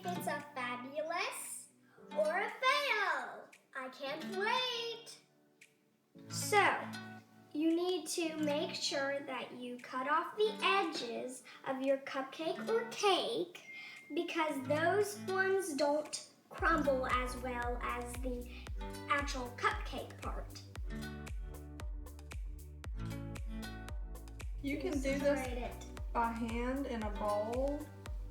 it's a fabulous or a fail. I can't wait. So, you need to make sure that you cut off the edges of your cupcake or cake because those ones don't crumble as well as the actual cupcake part. You can do this by hand in a bowl,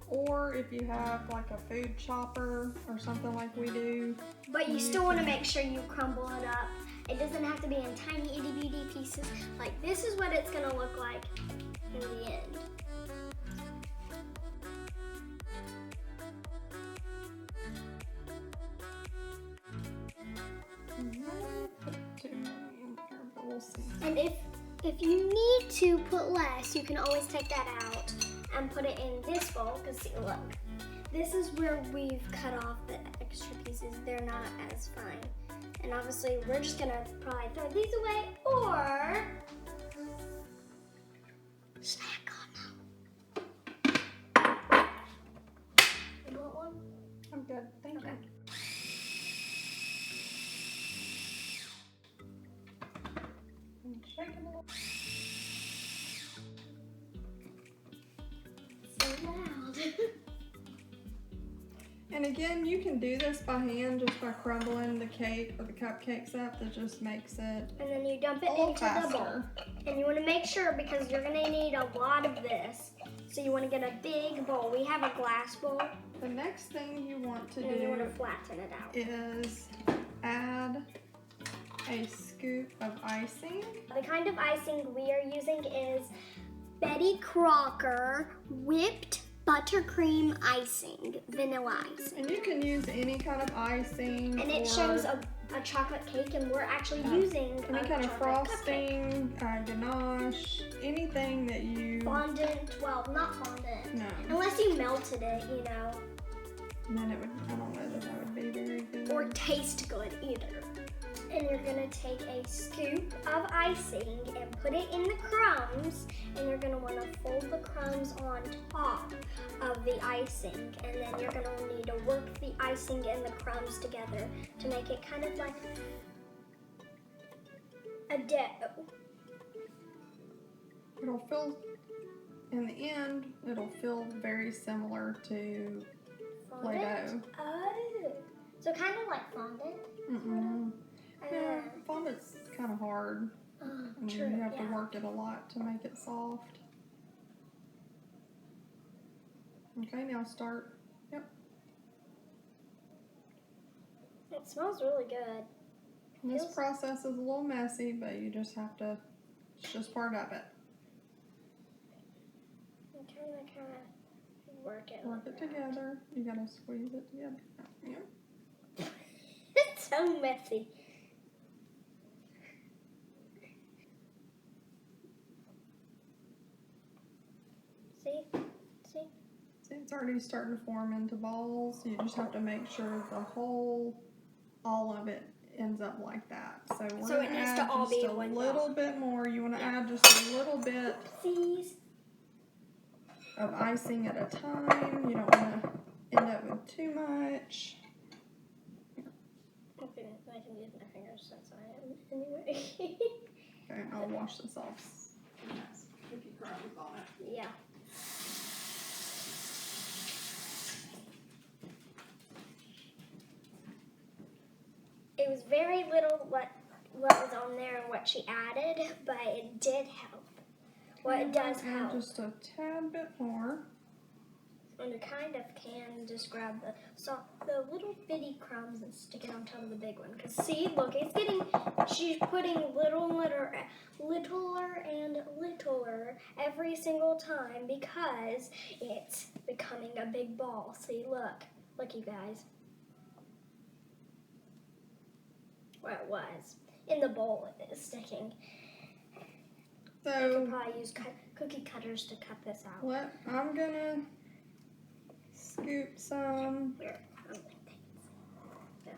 or if you have like a food chopper or something like we do. But you still want to make sure you crumble it up. It doesn't have to be in tiny itty bitty pieces. Like this is what it's going to look like in the end. And if you need to put less, you can always take that out and put it in this bowl, because see, look. This is where we've cut off the extra pieces. They're not as fine. And obviously, we're just gonna probably throw these away or snack on them. You want one? I'm good, thank you. Shake it a little. So loud. And again, you can do this by hand just by crumbling the cake or the cupcakes up. That just makes it And then you dump it into faster. the bowl. And you want to make sure, because you're going to need a lot of this, so you want to get a big bowl. We have a glass bowl. The next thing you want to And you want to do flatten it out. is add a scoop of icing. The kind of icing we are using is Betty Crocker whipped buttercream icing, vanilla icing. And you can use any kind of icing. And it or shows a chocolate cake, and we're actually using any a kind of chocolate frosting, ganache, anything that you. Fondant, well, not fondant. No. Unless you melted it, you know. And then it would, I don't know that would be very good. Or taste good either. And you're gonna take a scoop of icing and put it in the crumbs, and you're gonna wanna fold the crumbs on top of the icing, and then you're gonna need to work the icing and the crumbs together to make it kind of like a dough. It'll feel, in the end, it'll feel very similar to Play-Doh. Oh, so kind of like fondant. Mm-mm. Yeah, fondant's kind of hard. And True, you have to yeah. work it a lot to make it soft. Okay, now start. Yep. It smells really good. And this process is a little messy, but you just have to, it's just part of it. I'm trying to kind of work it. Work it together. You gotta squeeze it together. Yep. It's so messy. See? See, it's already starting to form into balls. You just have to make sure the whole, all of it ends up like that. So we're So gonna it needs add to all just be a one little ball. bit more. You want to add just a little bit Oopsies. of icing at a time. You don't want to end up with too much. Okay, I can use my fingers since I am anyway. Okay, I'll wash this off. Yes, cookie crumbs on it. Yeah. It was very little what was on there and what she added, but it did help. Well, it does Add help. just a tad bit more. And you kind of can just grab the little bitty crumbs and stick it on top of the big one. Because see, look, she's putting littler and littler every single time because it's becoming a big ball. See, look you guys. Where it was. In the bowl it is sticking. You So could probably use cookie cutters to cut this out. I'm gonna scoop some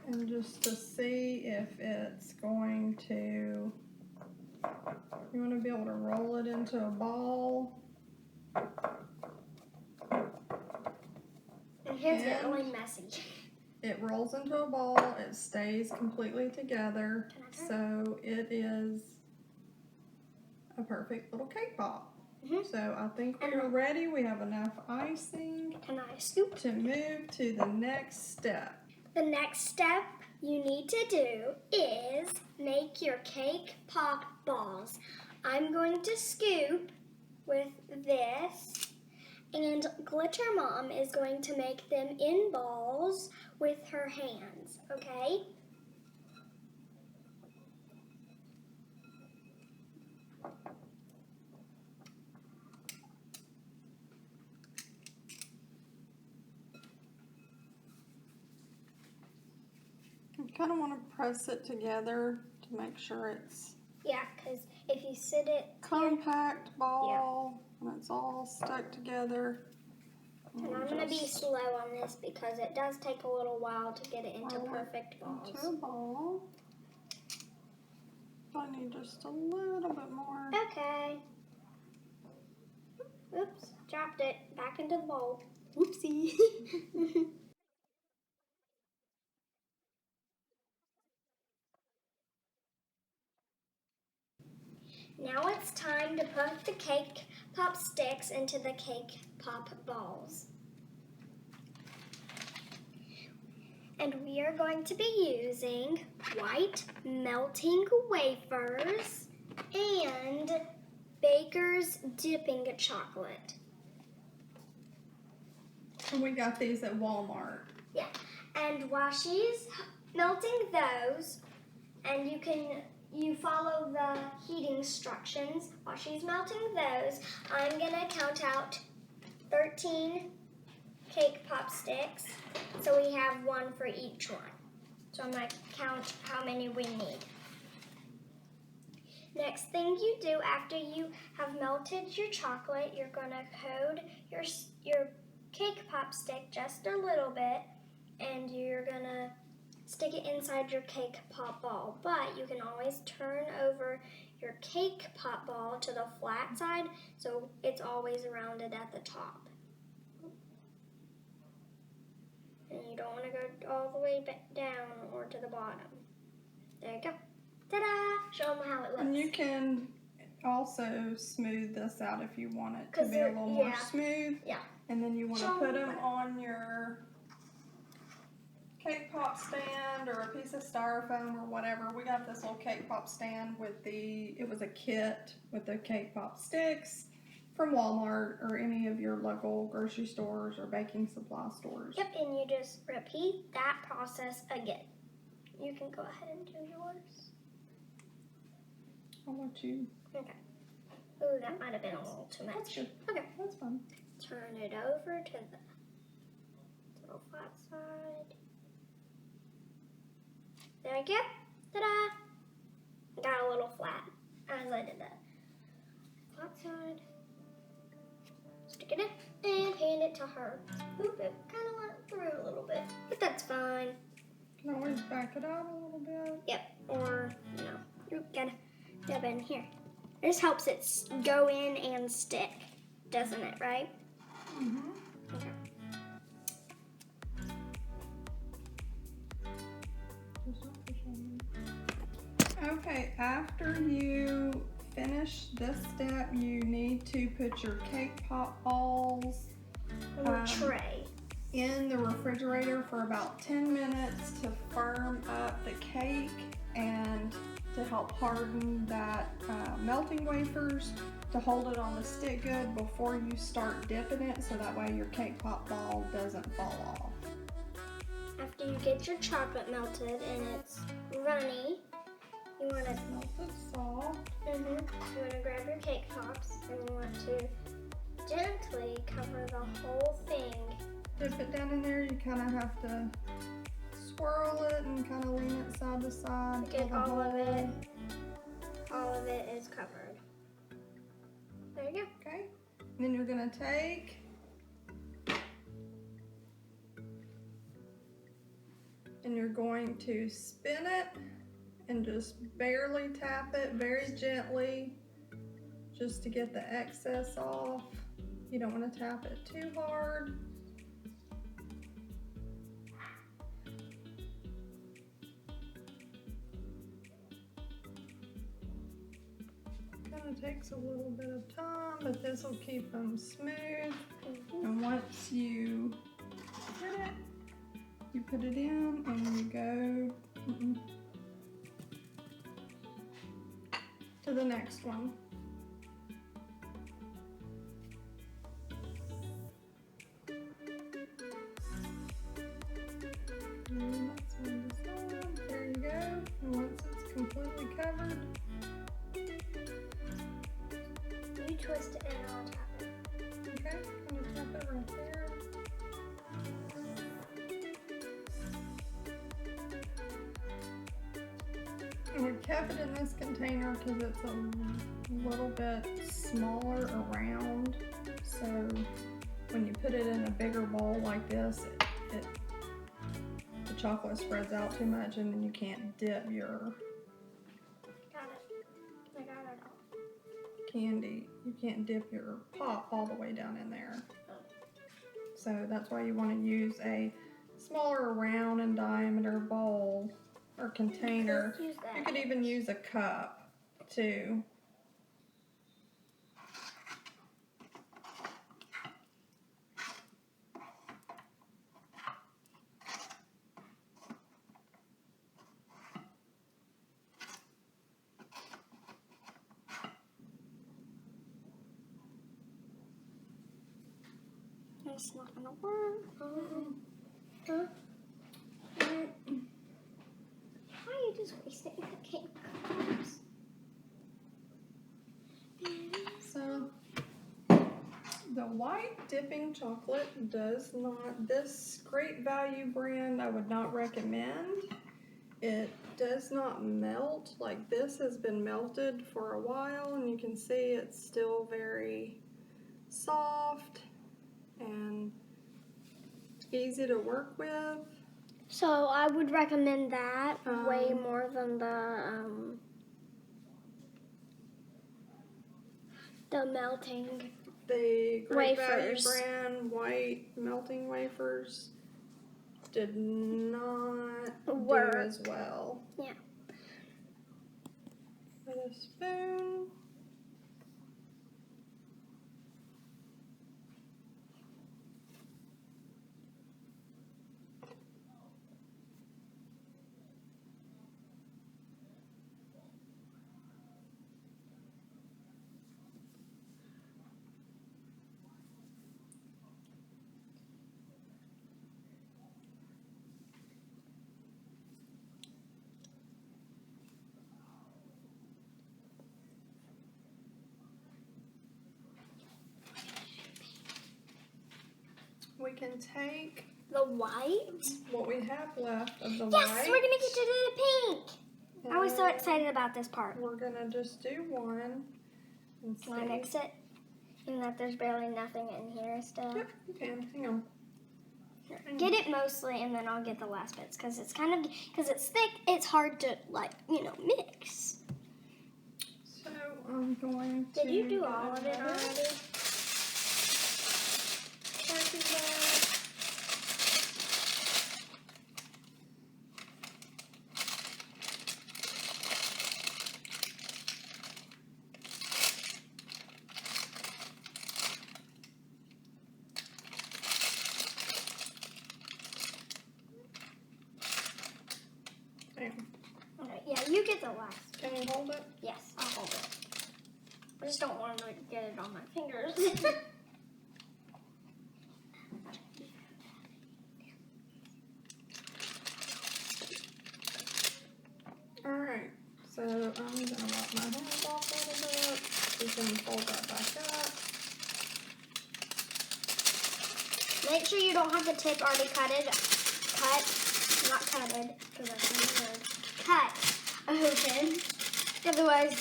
and just to see if it's going to, you want to be able to roll it into a ball. And hands get really messy. It rolls into a ball. It stays completely together. So it is a perfect little cake pop. So I think we're ready. We have enough icing. Can I scoop? To move to the next step. The next step you need to do is make your cake pop balls. I'm going to scoop with this, and Glitter Mom is going to make them in balls with her hands, okay? You kind of want to press it together to make sure it's because if you sit it compact ball and it's all stuck together. And I'm going to be slow on this because it does take a little while to get it into perfect balls. Into a ball. I need just a little bit more. Okay. Oops, dropped it back into the bowl. Whoopsie. Now it's time to put the cake pop sticks into the cake pop balls. And we are going to be using white melting wafers and Baker's dipping chocolate. And we got these at Walmart. Yeah, and while she's melting those, and you follow the heating instructions. While she's melting those, I'm gonna count out 13 cake pop sticks. So we have one for each one. So I'm gonna count how many we need. Next thing you do after you have melted your chocolate, you're gonna coat your cake pop stick just a little bit, and you're gonna stick it inside your cake pop ball. But you can always turn over your cake pop ball to the flat side so it's always rounded at the top. And you don't want to go all the way back down or to the bottom. There you go. Ta-da! Show them how it looks. And you can also smooth this out if you want it to be a little more smooth. Yeah. And then you want to put them on your cake pop stand or a piece of styrofoam or whatever. We got this little cake pop stand with it was a kit with the cake pop sticks from Walmart or any of your local grocery stores or baking supply stores. Yep, and you just repeat that process again. You can go ahead and do yours. I'll let you. Okay. Ooh, that might have been a little too much. That's good. Okay. That's fine. Turn it over to the little flat side. There you go. Ta-da! Got a little flat as I did that. Flat side. Stick it in and hand it to her. Oop, it kind of went through a little bit, but that's fine. You can always back it out a little bit. Yep, or, oop, gotta dab in here. This helps it go in and stick, doesn't it, right? Mm-hmm. Okay. Okay, after you finish this step, you need to put your cake pop balls On a tray. in the refrigerator for about 10 minutes to firm up the cake and to help harden that melting wafers, to hold it on the stick good before you start dipping it, so that way your cake pop ball doesn't fall off. After you get your chocolate melted and it's runny, you want to Melted soft. You want to grab your cake pops and you want to gently cover the whole thing. Dip it down in there. You kind of have to swirl it and kind of lean it side to side. Get all of it is covered. There you go. Okay. Then you're gonna take and you're going to spin it and just barely tap it very gently just to get the excess off. You don't want to tap it too hard. it takes a little bit of time, but this will keep them smooth. And once you hit it, you put it in and you go to the next one. And that's on the side. There you go. And once it's completely covered, You twist it and I'll tap it. okay, I'm gonna tap it right there. And we kept it in this container because it's a little bit smaller around. So when you put it in a bigger bowl like this, the chocolate spreads out too much and then you can't dip your Got it. I got it all. candy. You can't dip your pop all the way down in there. So that's why you want to use a smaller round in diameter bowl or container. Let's use that. You could even use a cup too. It's not gonna work. Why are you just wasting the cake? So the white dipping chocolate does not, this Great Value brand I would not recommend. It does not melt. Like this has been melted for a while and you can see it's still very soft and easy to work with. So I would recommend that way more than the melting. The Great Value Wafers. brand white melting wafers did not Work. do as well. Yeah. With a spoon. We can take The white? what we have left of the Yes, white. we're gonna get to the pink. I was so and excited about this part. We're gonna just do one and Can I see. mix it? Even that there's barely nothing in here still. Yep, you can. Hang on. Get it mostly, and then I'll get the last bits because it's kind of because it's thick. It's hard to mix. So I'm going to. Did you do get all of it another already? Turkey bag. There. Okay, yeah, you get the last. Can you hold it? Yes, I'll hold it. I just don't want to get it on my fingers. Alright, so I'm going to wipe my hands off a little bit. We can fold that back up. Make sure you don't have the tip already not cutted, because that's not a word. Cut open. Otherwise,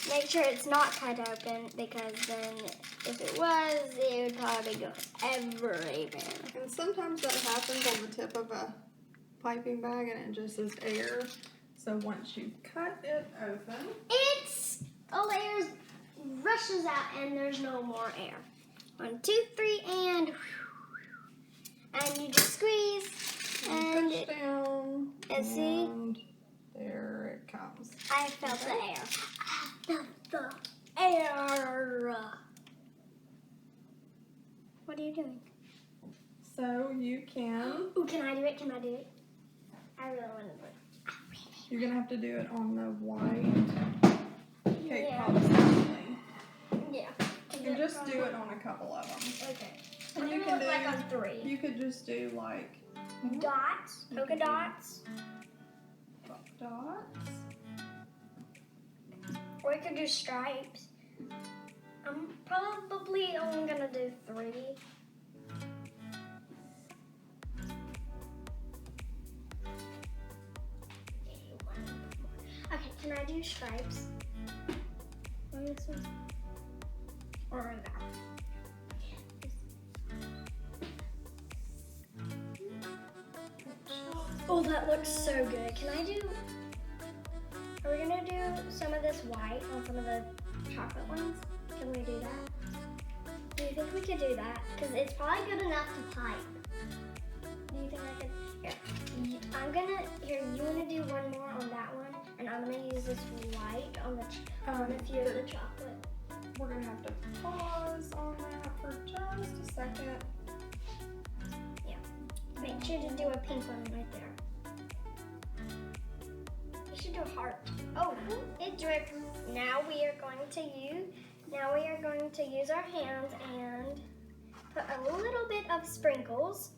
make sure it's not cut open, because then if it was, it would probably go everywhere. And sometimes that happens on the tip of a piping bag and it just is air. So once you cut it open, It's all the air rushes out and there's no more air. 1, 2, 3, and you just squeeze and push down, and see? and there it comes. I felt the air. I felt the air. What are you doing? So you can. Ooh, can I do it? Can I do it? I really want to do it. You're gonna have to do it on the white cake Yeah. pops only. Yeah. And just do it on a couple of them. Okay. And I'm you gonna can look do. like on 3. You could just do like Dots, You polka can do- dots, dots. or you could do stripes. I'm probably only gonna do 3. Okay, can I do stripes? On this one? Or on that? Oh, that looks so good. Can I do... Are we gonna do some of this white on some of the chocolate ones? Can we do that? Do you think we could do that? Because it's probably good enough to pipe. Do you think I could? Here, I'm gonna, here, you wanna do one more on that one? And I'm gonna use this white on the on a few of the chocolate. We're gonna have to pause on that for just a second. Make sure to do a pink one right there. You should do a heart. Oh, it dripped. Now we are going to use our hands and put a little bit of sprinkles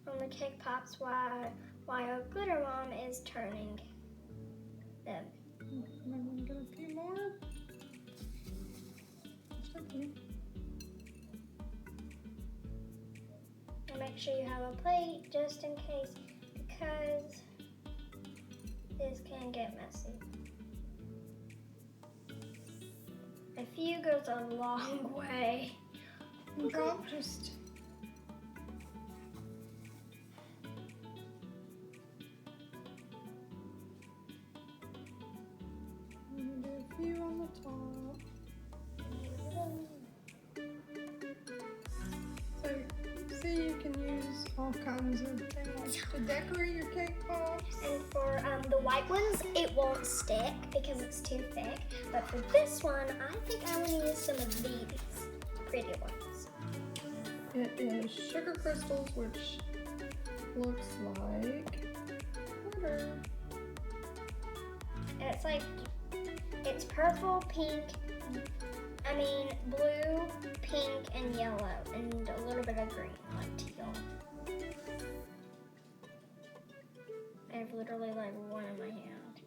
on the cake pops while Glitter Mom is turning them. I'm gonna get a few more. Just a few. And make sure you have a plate just in case, because this can get messy. A few goes a long way. Girl, just. And do a few on the top. So, see, you can use all kinds of things to decorate your cake pops. And for the white ones, it won't stick because it's too thick. But for this one, I think I want to use some of these pretty ones. It is sugar crystals, which looks like glitter. And it's like, it's purple, pink, blue, pink, and yellow, and a little bit of green, like teal. I have literally like one in my hand.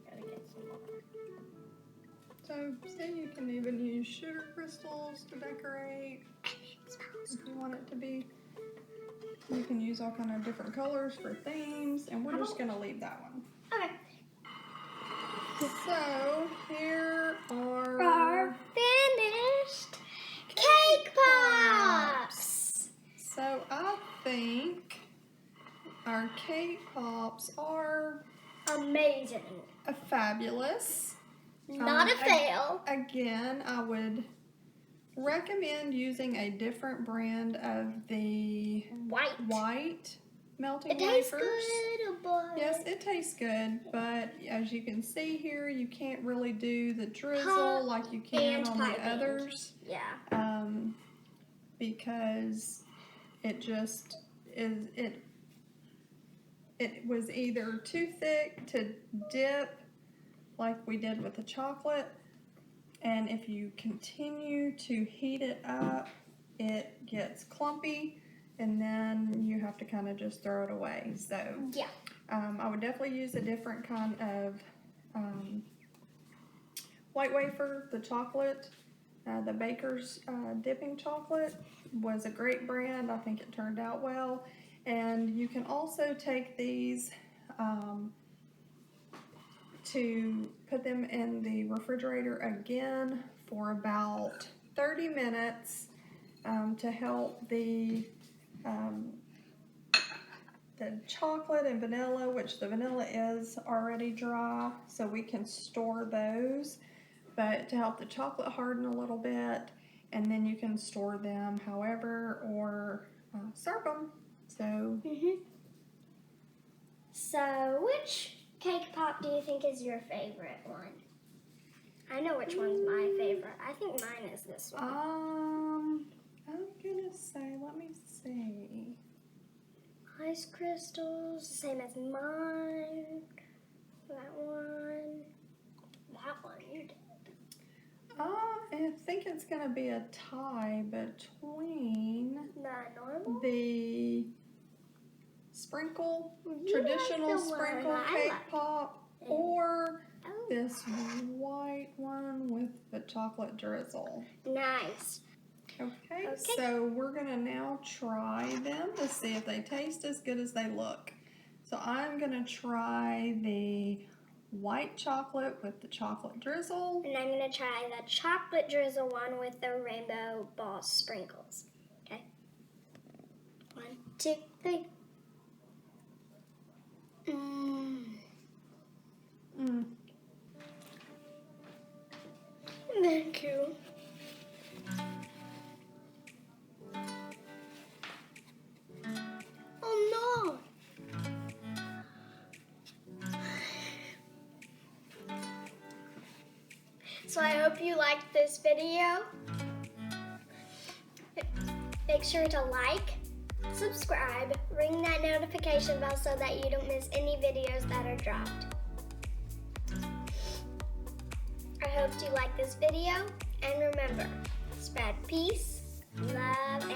Gotta get some more. So, see, you can even use sugar crystals to decorate. If you want it to be, you can use all kind of different colors for themes, and we're just gonna leave that one. Okay. So, here are Our finished cake pops. So, I think our cake pops are Amazing. a fabulous. Not a fail. Again, I would recommend using a different brand of the white melting It tastes wafers. good, but Yes, it tastes good, but as you can see here, you can't really do the drizzle Pop like you can and on the piping. others, yeah. because it just is, it was either too thick to dip like we did with the chocolate, and if you continue to heat it up, it gets clumpy, and then you have to kind of just throw it away. So Yeah. I would definitely use a different kind of white wafer. The chocolate, the Baker's dipping chocolate was a great brand. I think it turned out well. And you can also take these to put them in the refrigerator again for about 30 minutes to help the chocolate and vanilla, which the vanilla is already dry, so we can store those, but to help the chocolate harden a little bit, and then you can store them however or serve them. So So which cake pop do you think is your favorite one? I know which one's my favorite. I think mine is this one. I'm gonna say, let me see. Ice crystals, same as mine. That one. That one you did. I think it's gonna be a tie between The normal? the sprinkle, You traditional like the one sprinkle I cake like. pop, or Oh, this white one with the chocolate drizzle. nice. Okay, Okay. so we're gonna now try them to see if they taste as good as they look. So I'm gonna try the white chocolate with the chocolate drizzle. And I'm going to try the chocolate drizzle one with the rainbow ball sprinkles. Okay. 1, 2, 3. Thank you. Oh no. So I hope you liked this video. Make sure to like, subscribe, ring that notification bell so that you don't miss any videos that are dropped. I hope you like this video, and remember, spread peace, love, and